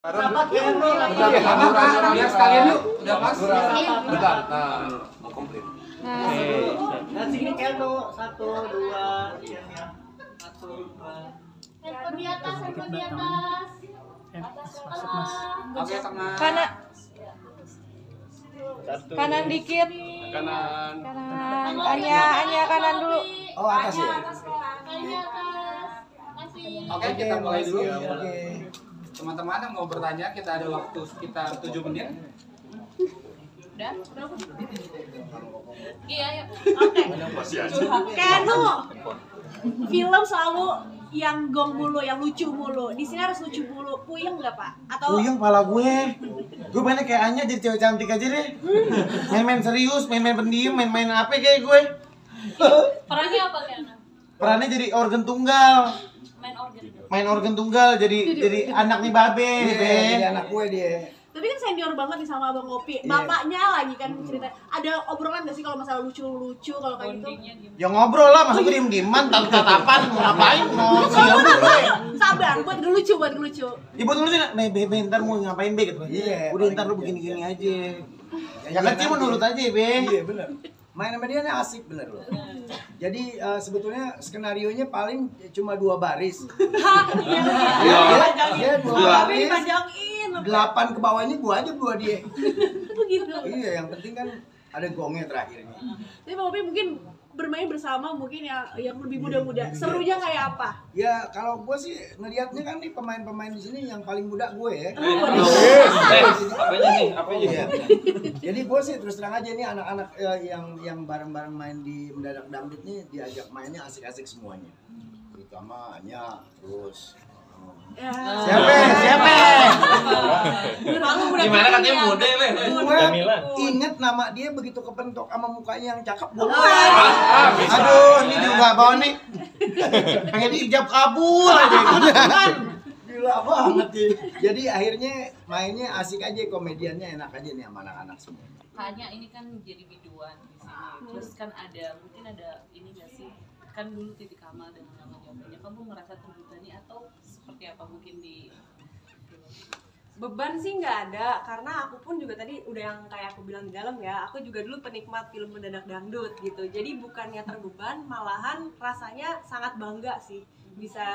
Biar sekalian yuk, udah pas. Bentar, mau komplit. Nah, sini Kelno, 1, 2, ya. 1, 2. Handphone di atas, handphone di atas. Atas kepala. Oke, tengah. Kanan dikit. Kanan. Anya kanan dulu. Oh, atas ya? Kayaknya atas. Masih. Oke, kita mulai dulu. Oke. Teman-teman yang mau bertanya, kita ada waktu sekitar 7 menit. Udah? Berapa? Iya, ya. Oke. Kenu, film selalu yang gong mulu, yang lucu mulu. Di sini harus lucu mulu. Puyeng nggak Pak? Atau Puyeng pala gue. Gue mainnya kayak Anya jadi cewek cantik aja deh. Main-main serius, main-main pendiam, main-main apa kayak gue. Perannya apa kan? Perannya jadi organ tunggal. Main organ. Main organ tunggal jadi anak nih babe. Jadi anak gue dia. tapi kan senior banget nih sama Abang Kopi. Bapaknya lagi kan cerita. Ada obrolan nggak sih kalau masalah lucu-lucu kalau kayak gitu? Ya ngobrol lah, masa gue diem-dieman, tatapan, mau ngapain, mau siap gue. Sabar, buat ngelucu, buat ngelucu. Ibu dulu sih, nih Be, ntar mau ngapain Be gitu. Iya. Udah ntar lu begini-gini aja. Ya kecil menurut aja Be. Iya benar. Main sama dia nih asik bener loh. Jadi sebetulnya skenarionya paling cuma 2 baris. Dia 2 baris. Dipanjangin. 8 ke bawahnya gua aja berdua dia. Begitu. Iya, yang penting kan ada gongnya terakhir ini. Tapi Bang Kopi mungkin bermain bersama mungkin ya yang lebih muda-muda. Serunya kayak apa? Ya kalau gua sih ngelihatnya kan nih pemain-pemain di sini yang paling muda gue ya. Apanya nih? Apanya? Iya. Jadi gue sih terus terang aja nih anak-anak yang bareng-bareng main di Mendadak Dangdut nih diajak mainnya asik-asik semuanya. Terutama Anya terus. Ya. Siapa? Gimana katanya muda Le? Gue inget nama dia begitu kepentok sama mukanya yang cakep gue. Aduh, ini juga bawa nih. Pengen ijab kabul aja gitu kan. Gila banget sih. Jadi akhirnya mainnya asik aja, komediannya enak aja nih sama anak-anak semua. Kayaknya ini kan jadi biduan di sini. Terus kan mungkin ada ini nggak sih? Kan dulu Titik Kamal dan jawabannya. Kamu ngerasa terbebani atau seperti apa mungkin di Beban sih nggak ada, karena aku pun juga tadi udah yang kayak aku bilang di dalam ya, aku juga dulu penikmat film Mendadak Dangdut gitu. Jadi bukannya terbeban, malahan rasanya sangat bangga sih bisa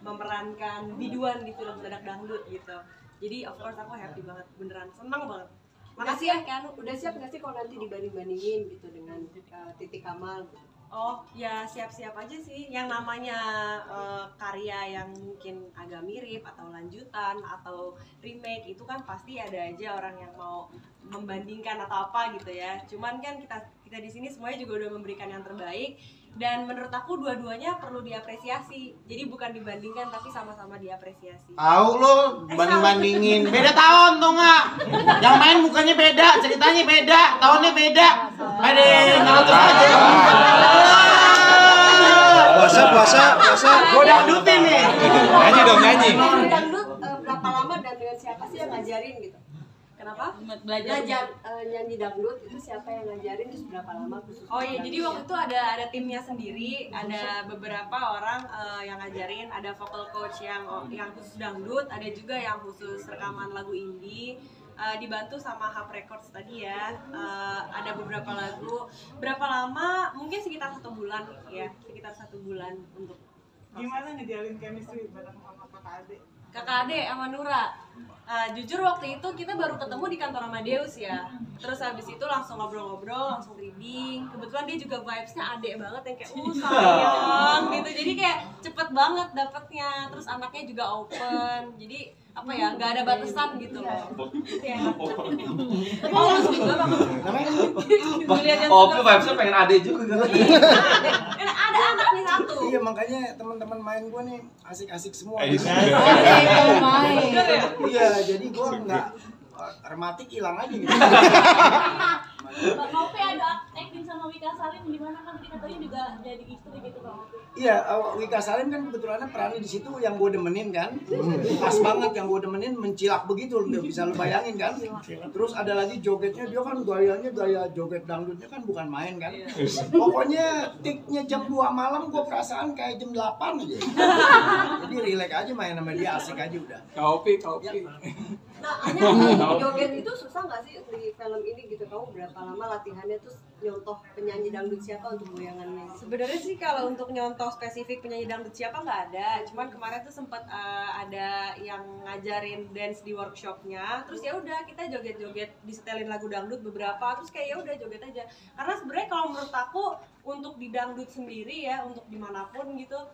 memerankan biduan di film Mendadak Dangdut gitu. Jadi of course aku happy banget, beneran senang banget. Makasih ya Kanu. Udah siap nggak sih kalau nanti dibanding-bandingin gitu dengan Titik Kamal? Oh ya siap-siap aja sih, yang namanya karya yang mungkin agak mirip atau lanjutan atau remake itu kan pasti ada aja orang yang mau membandingkan atau apa gitu ya. Cuman kan kita di sini semuanya juga udah memberikan yang terbaik dan menurut aku dua-duanya perlu diapresiasi. Jadi bukan dibandingkan tapi sama-sama diapresiasi. Tahu lo banding-bandingin. Beda tahun tuh nggak? Yang main mukanya beda, ceritanya beda, tahunnya beda. Ada ngelatus aja. Puasa. Gue dangdutin nih. Nyanyi dong, nyanyi. Dangdut berapa lama dan dengan siapa sih yang ngajarin gitu? Kenapa? belajar? Nyanyi dangdut itu siapa yang ngajarin, terus berapa lama khusus? Oh iya, jadi waktu itu ada timnya sendiri, ada beberapa orang yang ngajarin, ada vocal coach yang khusus dangdut, ada juga yang khusus rekaman lagu indie. Dibantu sama Hub Records tadi ya, ada beberapa lagu. Berapa lama? Mungkin sekitar 1 bulan ya, sekitar 1 bulan untuk. Gimana ngejalin chemistry bareng sama kakak adik? Kakak Ade sama Nura. Jujur waktu itu kita baru ketemu di kantor Amadeus ya. Terus habis itu langsung ngobrol-ngobrol, langsung reading. Kebetulan dia juga vibes-nya Ade banget yang kayak sayang gitu. Jadi kayak cepet banget dapetnya. Terus anaknya juga open. Jadi apa ya, nggak ada batasan gitu loh. Iya. Tapi langsung juga Oh, tuh vibes-nya pengen ade juga kan? ada anaknya satu. Iya makanya teman-teman main gue nih asik-asik semua. Main. Iya, jadi gue nggak rematik hilang aja gitu. Bang Ope ada acting sama Wika Salim gimana kan kita tadi juga jadi istri gitu Bang Ope. Iya, Wika Salim kan kebetulannya perannya di situ yang gue demenin kan. Pas banget yang gue demenin mencilak begitu, udah bisa lu bayangin kan. Terus ada lagi jogetnya, dia kan gayanya gaya joget dangdutnya kan bukan main kan. Pokoknya tiknya jam 2 malam gue perasaan kayak jam 8 aja. Jadi relax aja main sama dia, asik aja udah. Kopi. Nah, hanya joget itu susah nggak sih di film ini gitu? Kamu berapa lama latihannya terus nyontoh penyanyi dangdut siapa untuk goyangannya? Sebenarnya sih kalau untuk nyontoh spesifik penyanyi dangdut siapa nggak ada. Cuman kemarin tuh sempat ada yang ngajarin dance di workshopnya. Terus ya udah kita joget-joget, disetelin lagu dangdut beberapa. Terus kayak ya udah joget aja. Karena sebenarnya kalau menurut aku untuk di dangdut sendiri ya, untuk dimanapun gitu,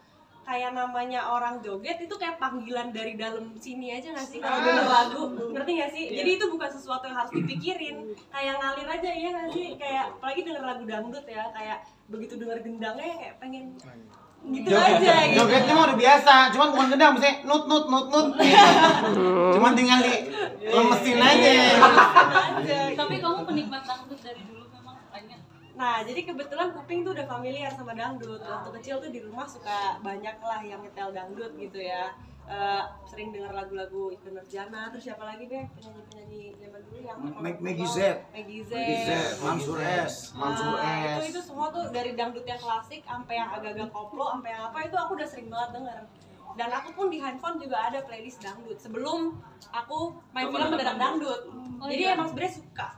kayak namanya orang joget itu kayak panggilan dari dalam sini aja nggak sih kalau denger lagu, ngerti nggak sih? Jadi itu bukan sesuatu yang harus dipikirin, kayak ngalir aja ya nggak sih? Kayak apalagi denger lagu dangdut ya, kayak begitu denger gendangnya kayak pengen gitu aja gitu. Jogetnya mah udah biasa, cuman bukan gendang, misalnya nut. Cuman tinggal di lemesin aja. Tapi kamu penikmat dangdut dari dulu memang banyak. Nah, jadi kebetulan kuping tuh udah familiar sama dangdut. Waktu kecil tuh di rumah suka banyak lah yang nyetel dangdut gitu ya. Sering denger lagu-lagu Ikke Nurjana, terus siapa lagi deh penyanyi-penyanyi zaman dulu yang Maggie Z, Mansur S. Itu semua tuh dari dangdut yang klasik sampai yang agak-agak koplo, sampai yang apa itu aku udah sering banget denger. Dan aku pun di handphone juga ada playlist dangdut sebelum aku main film mendadak dangdut. Jadi emang sebenarnya suka.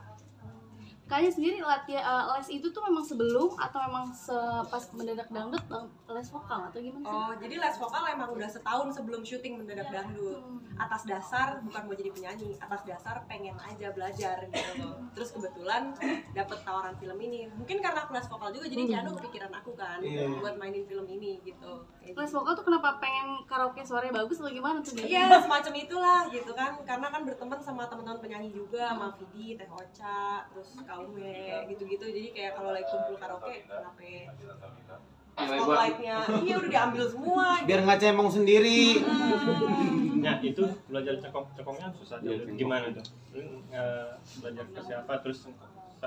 Kayaknya sendiri latihan les itu tuh memang sebelum atau memang pas mendadak dangdut les vokal atau gimana sih? Oh, jadi les vokal emang udah setahun sebelum syuting mendadak dangdut. Atas dasar bukan mau jadi penyanyi, atas dasar pengen aja belajar gitu loh. Terus kebetulan dapet tawaran film ini. Mungkin karena aku les vokal juga jadi Ciano kepikiran aku kan buat mainin film ini gitu. Les vokal tuh kenapa pengen karaoke suaranya bagus atau gimana tuh? Iya, semacam itulah gitu kan. Karena kan berteman sama teman-teman penyanyi juga, sama Vidi, Teh Ocha, terus Kaume gitu-gitu. Jadi kayak kalau lagi kumpul karaoke, kenapa spotlightnya iya udah diambil semua. Biar nggak cemong sendiri. Nah itu belajar cekongnya susah. Gimana tuh? Belajar ke siapa terus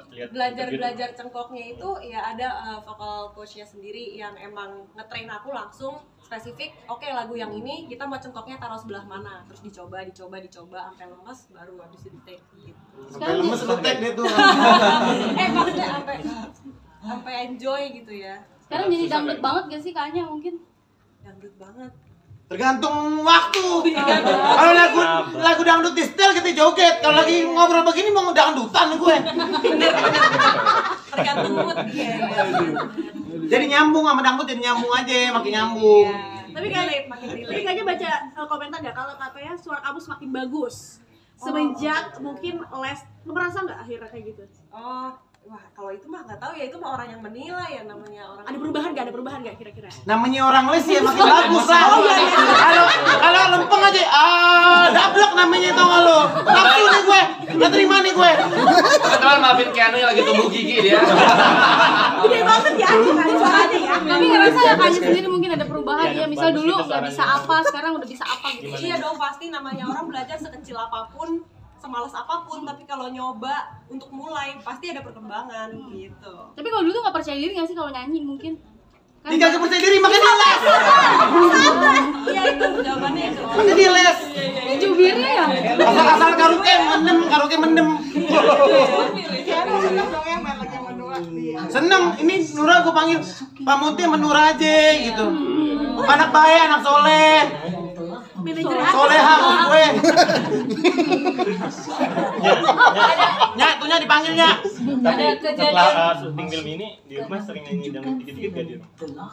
lihat belajar cengkoknya itu ya ada vokal coachnya sendiri yang emang ngetrain aku langsung spesifik. Oke, lagu yang ini kita mau cengkoknya taruh sebelah mana, terus dicoba sampai lemes baru habis itu take gitu. Sampai lemes lu take deh tuh. Maksudnya sampai enjoy gitu ya. Sekarang jadi dangdut banget gak sih kayaknya mungkin? Dangdut banget. Tergantung waktu. Kalau lagu dangdut di setel kita joget. Kalau lagi ngobrol begini mau dangdutan gue. Tergantung mood ya. Jadi nyambung sama dangdut, jadi nyambung aja, makin nyambung. Tapi kayaknya baca komentar nggak kalau katanya suara kamu semakin bagus semenjak mungkin les. Lu merasa nggak akhirnya kayak gitu? Wah, kalau itu mah nggak tahu ya, itu mah orang yang menilai ya, namanya orang. Ada perubahan nggak kira-kira? Namanya orang les ya makin bagus lah. Kalau lempeng aja, dablek namanya tau nggak lo? Nafsu nih gue, nggak terima nih gue. Teman-teman maafin Keanu yang lagi tumbuh gigi dia. Gede banget ya, suaranya ya. Tapi ngerasa ya kayaknya sendiri mungkin ada perubahan ya. Misal dulu nggak bisa apa, sekarang udah bisa apa gitu. Iya dong, pasti namanya orang belajar sekecil apapun, semalas apapun, tapi kalau nyoba untuk mulai pasti ada perkembangan gitu. Tapi kalau dulu tuh nggak percaya diri nggak sih kalau nyanyi mungkin? Dia gak percaya diri makanya dia les. Iya itu jawabannya itu. Makanya dia les. Ini jubirnya ya? Asal karaoke mendem. Seneng dong ya main lagi sama Nura. Seneng, ini Nura gue panggil Pak Muti sama Nura aja gitu. Anak baik, anak soleh. Soleha gue. Itunya dipanggilnya. Tapi setelah syuting film ini di rumah sering nyanyi dangdut dikit-dikit gak di rumah?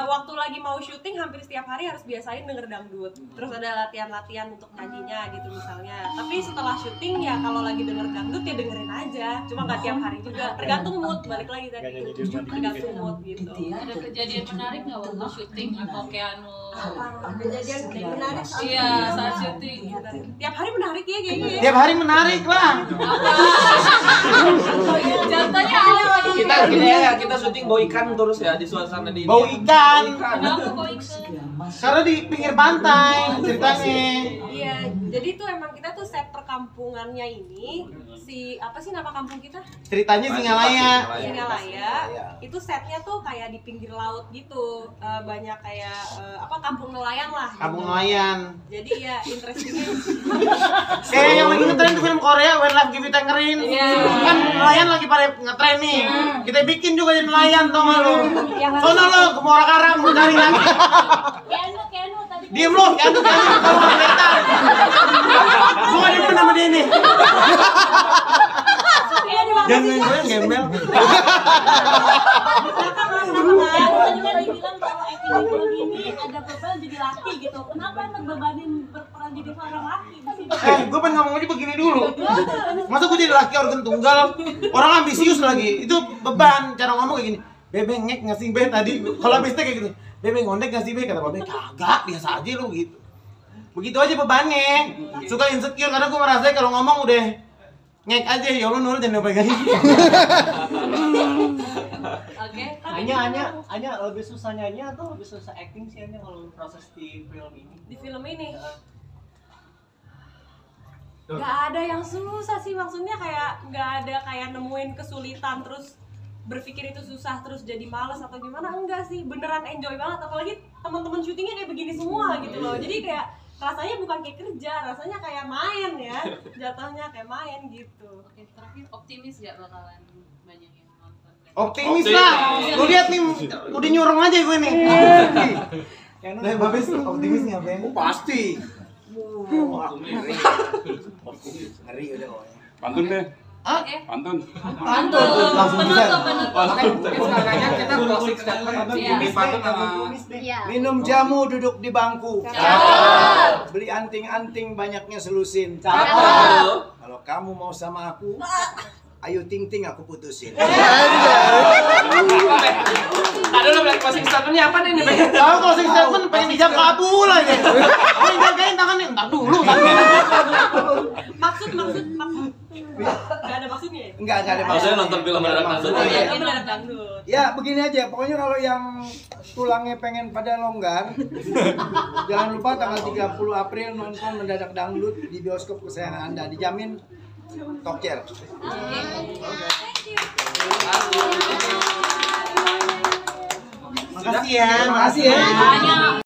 Waktu lagi mau syuting hampir setiap hari harus biasain denger dangdut. Terus ada latihan-latihan untuk nyanyinya gitu misalnya. Tapi setelah syuting ya kalau lagi denger dangdut ya dengerin aja. Cuma nggak tiap hari juga. Tergantung mood, balik lagi tadi. Tergantung mood gitu. Ada kejadian menarik nggak waktu syuting atau Keanu? Kejadian menarik Iya, saat syuting. Tiap hari menarik ya kayaknya. Tiap hari menarik lah. Contohnya apa? Kita syuting bau ikan terus ya di suasana di Bau ikan. Kenapa kok ikan? Karena di pinggir pantai ceritanya. Iya, jadi tuh emang kita tuh set perkampungannya ini apa sih nama kampung kita? Ceritanya Singalaya. Singalaya. Itu setnya tuh kayak di pinggir laut gitu. Banyak kayak kampung nelayan lah. Kampung nelayan. Jadi ya interestingnya. Kayak yang lagi ngetren tuh film Korea When Life Gives You Tangerine. Kan nelayan lagi pada ngetren nih. Kita bikin juga jadi nelayan tau gak lu? Sono lo ke Muara Karang mau cari lagi. Kenu tadi. Diem lo, Kenu kalau mau kelihatan. Gue gak demen sama dia nih. Jangan gue gembel. Tadi kan dibilang bahwa acting di film ini ada beban jadi laki gitu. Kenapa emang bebanin berperan jadi seorang laki di sini? Gue pengen ngomong aja begini dulu. Masa gue jadi laki organ tunggal? Orang ambisius lagi. Itu beban. Cara ngomong kayak gini. Bebe ngek ngasih be tadi. Kalau habisnya kayak gitu. Bebe ngondek ngasih be kata Bebe kagak biasa aja lu gitu. Begitu aja bebannya. Suka insecure karena gue merasa kalau ngomong udah ngek aja ya Allah nurut jangan pegangin. Oke. Hanya lebih susah nyanyi atau lebih susah acting sih Anya kalau proses di film ini? Di film ini nggak ada yang susah sih, maksudnya kayak nggak ada kayak nemuin kesulitan terus berpikir itu susah terus jadi malas atau gimana, enggak sih, beneran enjoy banget, apalagi teman-teman syutingnya kayak begini semua gitu loh, jadi kayak rasanya bukan kayak kerja, rasanya kayak main ya, jatuhnya kayak main gitu. Oke, terakhir optimis gak bakalan banyak yang nonton? Optimis lah. Lu lihat nih udah nyurung aja gue nih. Nah, Babes optimis nih apa ya? Pasti. Ngeri udah pokoknya. Pantun deh. Oke. Pantun. Langsung bisa. Makanya kita closing statement di pantun sama Minum jamu duduk di bangku. Beli anting-anting banyaknya selusin. Kalau kamu mau sama aku, ayo ting-ting aku putusin. Ada lo bilang closing statementnya apa nih? Tahu closing statement pengen dijam kabul aja. Pengen jagain tangannya entar dulu. Maksud nggak ada maksudnya ya? Enggak ada Maksudnya maksudnya. nonton film Mendadak Dangdut. Iya, Mendadak Dangdut. Ya begini aja, pokoknya kalau yang tulangnya pengen pada longgar, jangan lupa tanggal 30 April nonton Mendadak Dangdut di bioskop kesayangan Anda, dijamin tokel. Makasih ya.